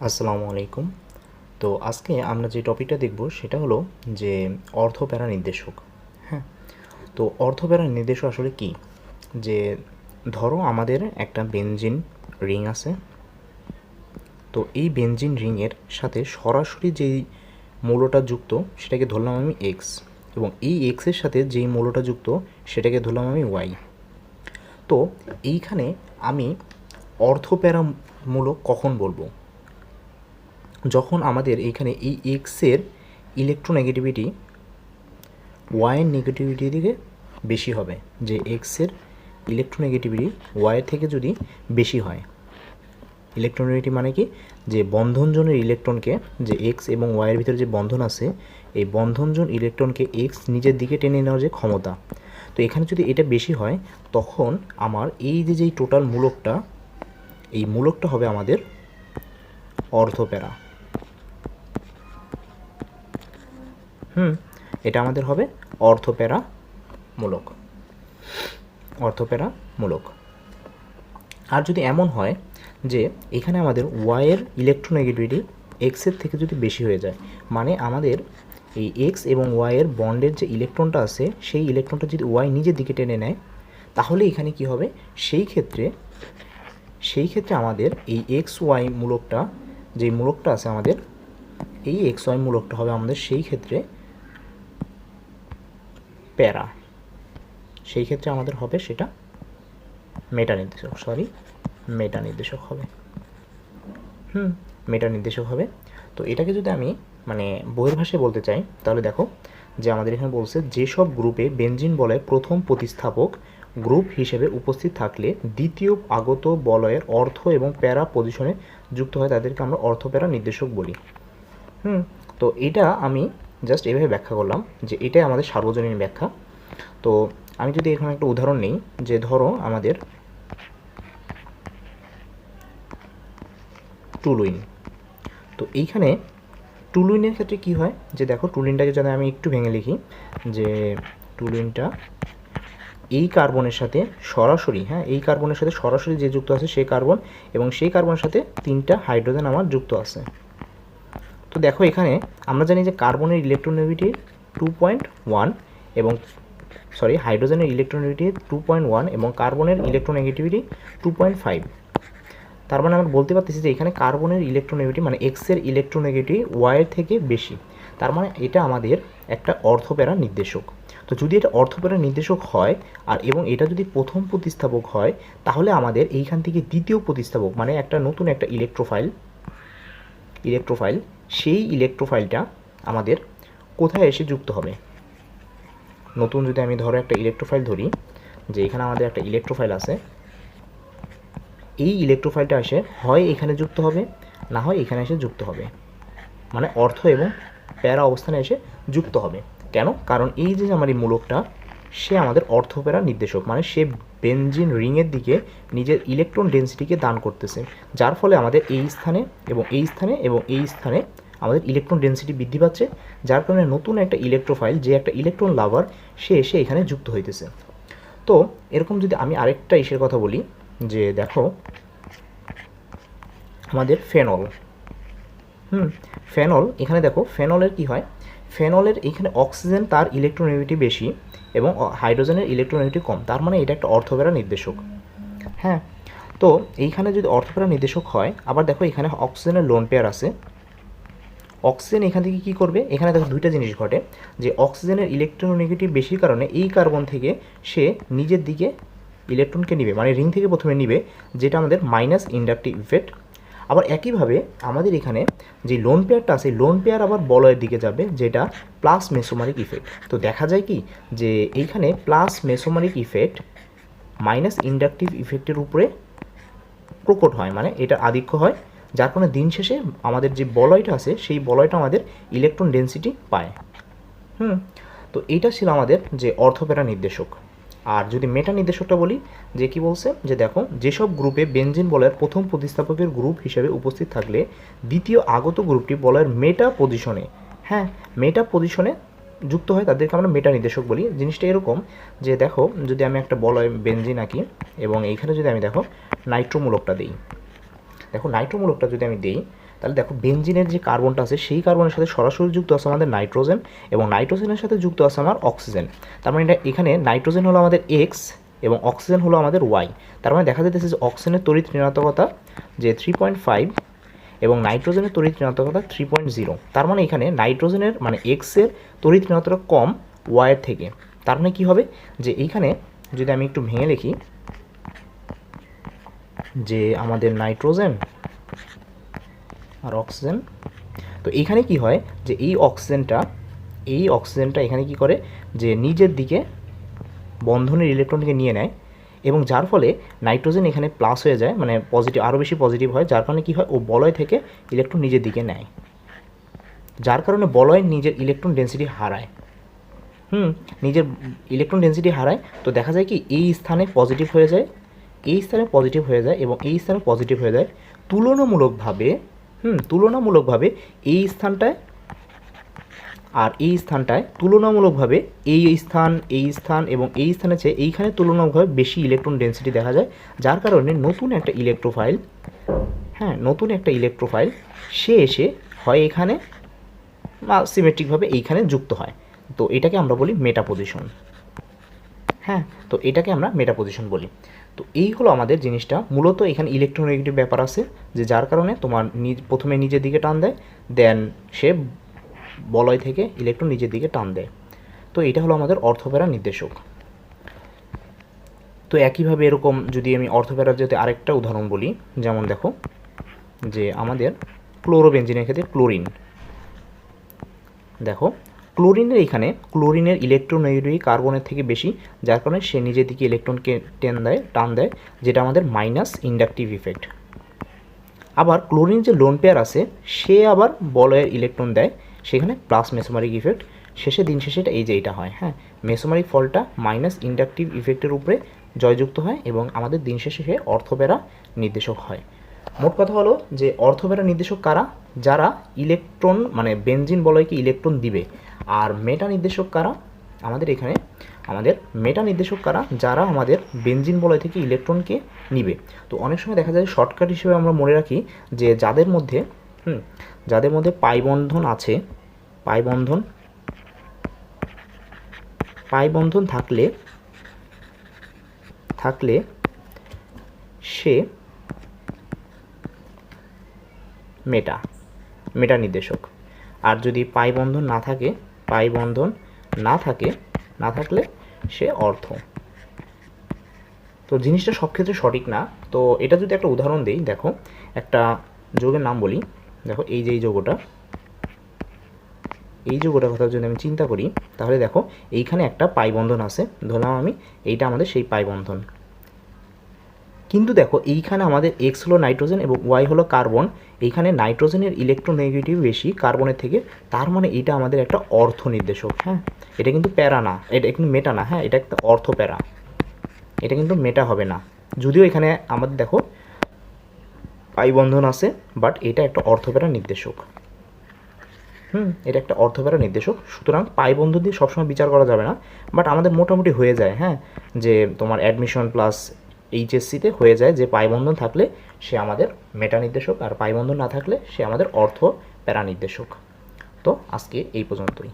আসসালামু আলাইকুম। তো আজকে আমরা যে টপিকটা দেখব সেটা হলো যে অর্থপ্যারা নির্দেশক। হ্যাঁ, তো অর্থপ্যারা নির্দেশক আসলে কি? যে ধরো আমাদের একটা বেনজিন রিং আছে। তো এই বেনজিন রিংয়ের সাথে সরাসরি যেই মৌলটা যুক্ত সেটাকে ধরলাম আমি এক্স, এবং এই এক্সের সাথে যেই মৌলটা যুক্ত সেটাকে ধরলাম আমি ওয়াই। তো এইখানে আমি অর্থপ্যারামূলক কখন বলবো? যখন আমাদের এইখানে এই এক্সের ইলেকট্রোনেগেটিভিটি ওয়াইয়ের নেগেটিভিটি থেকে বেশি হবে। যে এক্সের ইলেকট্রোনেগেটিভিটি ওয়াইয়ের থেকে যদি বেশি হয়, ইলেকট্রোনেগেটিভ মানে কি? যে বন্ধনজনের ইলেকট্রনকে, যে এক্স এবং ওয়াইয়ের ভিতরে যে বন্ধন আছে, এই বন্ধনজন ইলেকট্রনকে এক্স নিজের দিকে টেনে নেওয়ার যে ক্ষমতা, তো এখানে যদি এটা বেশি হয় তখন আমার এই যে যেই টোটাল মূলকটা, এই মূলকটা হবে আমাদের অর্থপ্যারা। এটা আমাদের হবে অর্থপ্যারামূলক। অর্থপ্যারামূলক। আর যদি এমন হয় যে এখানে আমাদের ওয়াইয়ের ইলেকট্রোনেগেটিভিটি এক্সের থেকে যদি বেশি হয়ে যায়, মানে আমাদের এই এক্স এবং ওয়াইয়ের বন্ডের যে ইলেকট্রনটা আছে সেই ইলেকট্রনটা যদি ওয়াই নিজের দিকে টেনে নেয়, তাহলে এখানে কি হবে? সেই ক্ষেত্রে আমাদের এই এক্স ওয়াই মূলকটা, যেই মূলকটা আছে আমাদের, এই এক্স ওয়াই মূলকটা হবে আমাদের সেই ক্ষেত্রে প্যারা। সেই ক্ষেত্রে আমাদের হবে সেটা মেটা নির্দেশক হবে। মেটা নির্দেশক হবে। তো এটাকে যদি আমি মানে বইয়ের ভাষায় বলতে চাই, তাহলে দেখো যে আমাদের এখানে বলছে যেসব গ্রুপে বেনজিন বলয় প্রথম প্রতিস্থাপক গ্রুপ হিসেবে উপস্থিত থাকলে দ্বিতীয় আগত বলয়ের অর্থ এবং প্যারা পজিশনে যুক্ত হয় তাদেরকে আমরা অর্থপ্যারা নির্দেশক বলি। তো এটা আমি জাস্ট এভাবে ব্যাখ্যা করলাম যে এটাই আমাদের সার্বজনীন ব্যাখ্যা। তো আমি যদি এখানে একটা উদাহরণ নিই, যে ধরো আমাদের টুলুইন। তো এইখানে টুলুইনের ক্ষেত্রে কি হয়, যে দেখো টুলুইনটাকে যদি আমি একটু ভেঙে লিখি, যে টুলুইনটা এই কার্বনের সাথে সরাসরি, এই কার্বনের সাথে সরাসরি যে যুক্ত আছে সেই কার্বন, এবং সেই কার্বনের সাথে 3টা হাইড্রোজেন আমার যুক্ত আছে। তো দেখো এখানে আমরা জানি যে কার্বনের ইলেকট্রোনেগেটিভিটি 2.1 এবং হাইড্রোজেনের ইলেকট্রোনেগেটিভিটি 2.1 এবং কার্বনের ইলেকট্রোনেগেটিভিটি 2.5। তার মানে আমরা বলতে পারতেছি যে এখানে কার্বনের ইলেকট্রোনেগেটিভ মানে এক্সের ইলেকট্রোনেগেটিভ ওয়াইয়ের থেকে বেশি। তার মানে এটা আমাদের একটা অর্থপ্যারা নির্দেশক। তো যদি এটা অর্থপ্যারা নির্দেশক হয় আর এবং এটা যদি প্রথম প্রতিস্থাপক হয়, তাহলে আমাদের এইখান থেকে দ্বিতীয় প্রতিস্থাপক মানে একটা নতুন একটা ইলেকট্রোফাইল সেই ইলেকট্রোফাইলটা আমাদের কোথায় এসে যুক্ত হবে? নতুন যদি আমি ধরো একটা ইলেকট্রোফাইল ধরি, যে এখানে আমাদের একটা ইলেকট্রোফাইল আছে, এই ইলেকট্রোফাইলটা এসে হয় এখানে যুক্ত হবে, না হয় এখানে এসে যুক্ত হবে, মানে অর্থ এবং প্যারা অবস্থানে এসে যুক্ত হবে। কেন? কারণ এই যে আমার এই মূলকটা, সে আমাদের অর্থপ্যারা নির্দেশক, মানে সে বেনজিন রিংয়ের দিকে নিজের ইলেকট্রন ডেন্সিটিকে দান করতেছে, যার ফলে আমাদের এই স্থানে এবং এই স্থানে এবং এই স্থানে আমাদের ইলেকট্রন ডেন্সিটি বৃদ্ধি পাচ্ছে, যার কারণে নতুন একটা ইলেকট্রোফাইল, যে একটা ইলেকট্রন লাভার, সে এসে এখানে যুক্ত হইতেছে। তো এরকম যদি আমি আরেকটা ইসের কথা বলি, যে দেখো আমাদের ফেনল, ফেনল, এখানে দেখো ফেনলের কি হয়, ফেনলের এখানে অক্সিজেন তার ইলেকট্রোনেগেটিভ বেশি এবং হাইড্রোজেনের ইলেকট্রোনেগেটিভ কম, তার মানে এটা একটা অর্থপ্যারা নির্দেশক। হ্যাঁ, তো এইখানে যদি অর্থপ্যারা নির্দেশক হয়, আবার দেখো এখানে অক্সিজেনের লোন পেয়ার আছে, অক্সিজেন এখান থেকে কী করবে, এখানে দেখো দুইটা জিনিস ঘটে, যে অক্সিজেনের ইলেকট্রোনেগেটিভ বেশির কারণে এই কার্বন থেকে সে নিজের দিকে ইলেকট্রনকে নিবে, মানে রিং থেকে প্রথমে নিবে, যেটা আমাদের মাইনাস ইন্ডাকটিভ ইফেক্ট। আবার একইভাবে আমাদের এখানে যে লোন পেয়ারটা আছে, লোন পেয়ার আবার বলয়ের দিকে যাবে, যেটা প্লাস মেসোমারিক ইফেক্ট। তো দেখা যায় কি, যে এইখানে plus mesomeric effect minus inductive ইফেক্টের উপরে প্রকট হয়, মানে এটা আধিক্য হয়, যার কারণে দিন শেষে আমাদের যে বলয়টা আছে সেই বলয়টা আমাদের ইলেকট্রন ডেন্সিটি পায়। তো এইটা ছিল আমাদের যে অর্থপ্যারা নির্দেশক। আর যদি মেটা নির্দেশকটা বলি, যে কি বলছে, যে দেখো যেসব গ্রুপে বেনজিন বলয়ের প্রথম প্রতিস্থাপকের গ্রুপ হিসেবে উপস্থিত থাকলে দ্বিতীয় আগত গ্রুপটি বলয়ের মেটা পজিশনে যুক্ত হয় তাদেরকে আমরা মেটা নির্দেশক বলি। জিনিসটা এরকম, যে দেখো যদি আমি একটা বলয় বেনজিন আঁকি এবং এইখানে যদি আমি দেখো নাইট্রোমূলকটা দিই, দেখো নাইট্রোমূলকটা যদি আমি দিই, তাহলে দেখো বেনজিনের যে কার্বনটা আছে সেই কার্বনের সাথে সরাসরি যুক্ত আছে আমাদের নাইট্রোজেন, এবং নাইট্রোজেনের সাথে যুক্ত আছে আমার অক্সিজেন। তার মানে এখানে নাইট্রোজেন হলো আমাদের এক্স এবং অক্সিজেন হলো আমাদের ওয়াই। তার মানে দেখা যাচ্ছে যে অক্সিজেনের তড়িৎ ঋণাত্মকতা যে 3.5 এবং নাইট্রোজেনের তড়িৎ ঋণাত্মকতা 3.0। তার মানে এখানে নাইট্রোজেনের মানে এক্সের তড়িৎ ঋণাত্মকতা কম ওয়াইয়ের থেকে। তার মানে কী হবে যে এইখানে যদি আমি একটু ভেঙে লিখি যে আমাদের নাইট্রোজেন আর অক্সিজেন, তো এইখানে কি হয় যে এই অক্সিজেনটা এখানে কি করে যে নিজের দিকে বন্ধনের ইলেকট্রনকে নিয়ে নেয়, এবং যার ফলে নাইট্রোজেন এখানে প্লাস হয়ে যায়, মানে পজিটিভ, আরও বেশি পজিটিভ হয়, যার কারণে কী হয় ও বলয় থেকে ইলেকট্রন নিজের দিকে নেয়, যার কারণে বলয় নিজের ইলেকট্রন ডেন্সিটি হারায়। নিজের ইলেকট্রন ডেন্সিটি হারায়। তো দেখা যায় কি এই স্থানে পজিটিভ হয়ে যায়, এই স্থানে পজিটিভ হয়ে যায় এবং এই স্থানে পজিটিভ হয়ে যায়। তুলনামূলকভাবে এই স্থানটায় আর এই স্থানটায় তুলনামূলকভাবে এই স্থান এবং এই স্থানে চেয়ে এইখানে তুলনামূলকভাবে বেশি ইলেকট্রন ডেন্সিটি দেখা যায়, যার কারণে নতুন একটা ইলেকট্রোফাইল সে এসে হয় এখানে বা সিমেট্রিকভাবে এইখানে যুক্ত হয়। তো এটাকে আমরা বলি মেটা পজিশন। তো এটাকে আমরা মেটা পজিশন বলি। তো এই হলো আমাদের জিনিসটা। মূলত এখানে ইলেকট্রোনেগেটিভ ব্যাপার আছে, যে যার কারণে তোমার প্রথমে নিজের দিকে টান দেয়, দেন সে বলয় থেকে ইলেকট্রন নিজের দিকে টান দেয়। তো এটা হলো আমাদের অর্থপ্যারা নির্দেশক। তো একইভাবে এরকম যদি আমি অর্থপ্যারার যদি আরেকটা উদাহরণ বলি, যেমন দেখো যে আমাদের ক্লোরোবেনজিনের ক্ষেত্রে ক্লোরিন, দেখো ক্লোরিনের ইলেকট্রোনেগেটিভিটি কার্বনের থেকে বেশি, যার কারণে সে নিজের দিকে ইলেকট্রনকে টান দেয়, যেটা আমাদের মাইনাস ইন্ডাকটিভ ইফেক্ট। আবার ক্লোরিন যে লোন পেয়ার আছে সে আবার বলয়ের ইলেকট্রন দেয়, সেখানে প্লাস মেসোমারিক ইফেক্ট। দিন শেষে এইটা হয়। মেসোমারিক ফলটা মাইনাস ইন্ডাকটিভ ইফেক্টের উপরে জয়যুক্ত হয় এবং আমাদের দিন শেষে সে অর্থপ্যারা নির্দেশক হয়। মোট কথা হলো যে অর্থপ্যারা নির্দেশক কারা? যারা ইলেকট্রন মানে বেনজিন বলয়কে ইলেকট্রন দিবে। আর মেটা নির্দেশক কারা? আমাদের মেটা নির্দেশক কারা? যারা আমাদের বেনজিন বলয় থেকে ইলেকট্রনকে নিবে। তো অনেক সময় দেখা যায় শর্টকাট হিসেবে আমরা মনে রাখি যে যাদের মধ্যে পাই বন্ধন আছে, পাই বন্ধন থাকলে সে মেটা নির্দেশক। আর যদি পাই বন্ধন না থাকলে সে অর্থ। তো জিনিসটা সব ক্ষেত্রে সঠিক না। তো এটা যদি একটা উদাহরণ দিই, দেখো একটা যৌগের নাম বলি, দেখো এই যে এই যৌগটার কথা যদি আমি চিন্তা করি, তাহলে দেখো এইখানে একটা পাই বন্ধন আছে, ধরলাম আমি এইটা আমাদের সেই পাই বন্ধন। কিন্তু দেখো এইখানে আমাদের এক্স হলো নাইট্রোজেন এবং ওয়াই হলো কার্বন, এইখানে নাইট্রোজেনের ইলেকট্রোনেগেটিভ বেশি কার্বনের থেকে, তার মানে এটা আমাদের একটা অর্থ নির্দেশক। এটা কিন্তু প্যারা না, এটা কিন্তু মেটা না। এটা একটা অর্থ প্যারা, এটা কিন্তু মেটা হবে না। যদিও এখানে আমাদের দেখো পাই বন্ধন আছে, বাট এটা একটা অর্থপ্যারা নির্দেশক। এটা একটা অর্থপ্যারা নির্দেশক। সুতরাং পাই বন্ধন দিয়ে সবসময় বিচার করা যাবে না, বাট আমাদের মোটামুটি হয়ে যায় যে তোমার অ্যাডমিশন প্লাস এইচএসসিতে হয়ে যায় যে পাই বন্ধন থাকলে সে আমাদের মেটা নির্দেশক, আর পাই বন্ধন না থাকলে সে আমাদের অর্থ প্যারা নির্দেশক। তো আজকে এই পর্যন্তই।